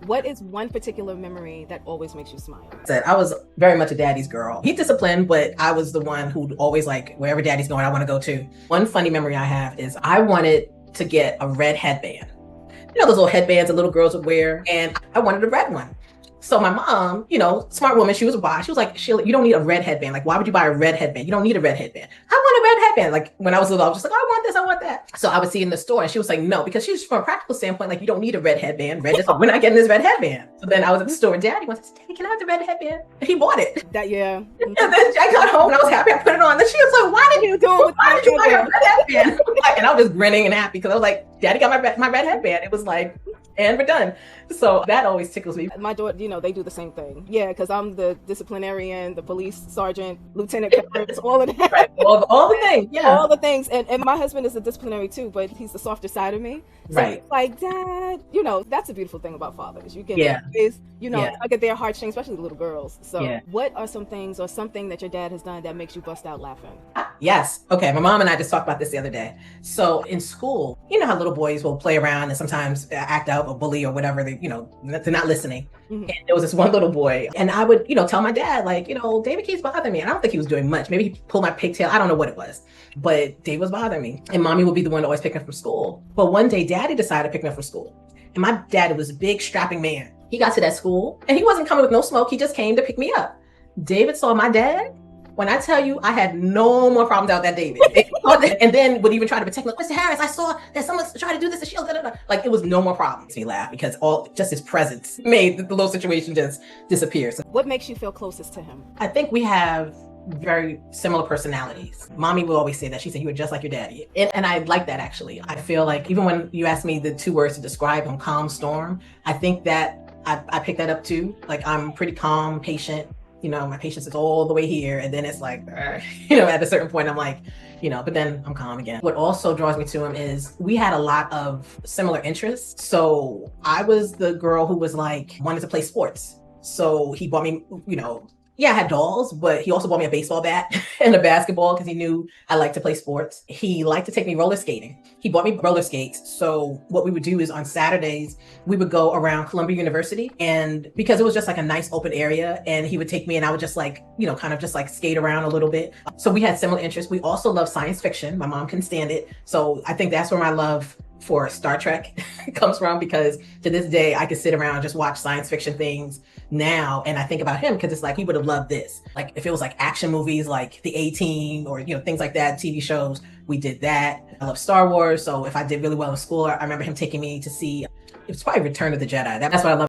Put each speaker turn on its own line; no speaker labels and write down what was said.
What is one particular memory that always makes you smile?
I was very much a daddy's girl. He disciplined, but I was the one who'd always like, wherever daddy's going, I want to go to. One funny memory I have is I wanted to get a red headband. You know, those little headbands that little girls would wear, and I wanted a red one. So my mom, you know, smart woman, she was wise. She was like, Sheila, you don't need a red headband. Like, why would you buy a red headband? You don't need a red headband. I want a red headband. Like, when I was little, I was just like, I want this, I want that. So I would see it in the store, and she was like, no, because she's from a practical standpoint, like, you don't need a red headband. Red is, we're not getting this red headband. So then I was at the store, and Daddy wants, Daddy, can I have the red headband? And he bought it.
Yeah.
And then I got home, and I was happy. I put it on. And then she was like, why did you do it? Why did you buy a red headband? And I was just grinning and happy because I was like, Daddy got my red headband. It was like, and we're done. So that always tickles me.
My daughter, you know, they do the same thing. Yeah, because I'm the disciplinarian, the police sergeant, lieutenant peppers, all of that.
Right. All the things. Yeah.
All the things. And my husband is a disciplinary too, but he's the softer side of me. So
Right.
it's like, Dad, you know, that's a beautiful thing about fathers. You get
Yeah.
you know,
Yeah.
I get their heartstrings, especially the little girls. So
Yeah.
what are some things or something that your dad has done that makes you bust out laughing?
Yes. Okay. My mom and I just talked about this the other day. So in school, you know how little boys will play around and sometimes act out or bully or whatever, they're not listening.
Mm-hmm.
And there was this one little boy, and I would, tell my dad, like, David keeps bothering me. And I don't think he was doing much. Maybe he pulled my pigtail. I don't know what it was, but Dave was bothering me. And mommy would be the one to always pick me up from school. But one day, daddy decided to pick me up from school. And my dad was a big, strapping man. He got to that school, and he wasn't coming with no smoke. He just came to pick me up. David saw my dad. When I tell you, I had no more problems out with that David. And then would even try to protect me. Mr. Harris, I saw that someone's trying to do this to Sheila. Da, da, da. Like, it was no more problems. Me laugh because just his presence made the little situation just disappear. So
What makes you feel closest to him?
I think we have very similar personalities. Mommy will always say that. She said, you were just like your daddy. And I like that, actually. I feel like even when you asked me the two words to describe him, calm, storm, I think that I picked that up too. Like, I'm pretty calm, patient. My patience is all the way here. And then it's like, at a certain point, I'm like, but then I'm calm again. What also draws me to him is we had a lot of similar interests. So I was the girl who was like, wanted to play sports. So he bought me, I had dolls, but he also bought me a baseball bat and a basketball because he knew I liked to play sports. He liked to take me roller skating. He bought me roller skates. So what we would do is on Saturdays, we would go around Columbia University, and because it was just like a nice open area, and he would take me and I would just like, kind of just like skate around a little bit. So we had similar interests. We also love science fiction. My mom couldn't stand it. So I think that's where my love for Star Trek comes from, because to this day, I could sit around and just watch science fiction things now. And I think about him because it's like, he would have loved this. Like if it was like action movies, like the A-Team or, things like that, TV shows, we did that. I love Star Wars. So if I did really well in school, I remember him taking me to see, it was probably Return of the Jedi. That's what I love.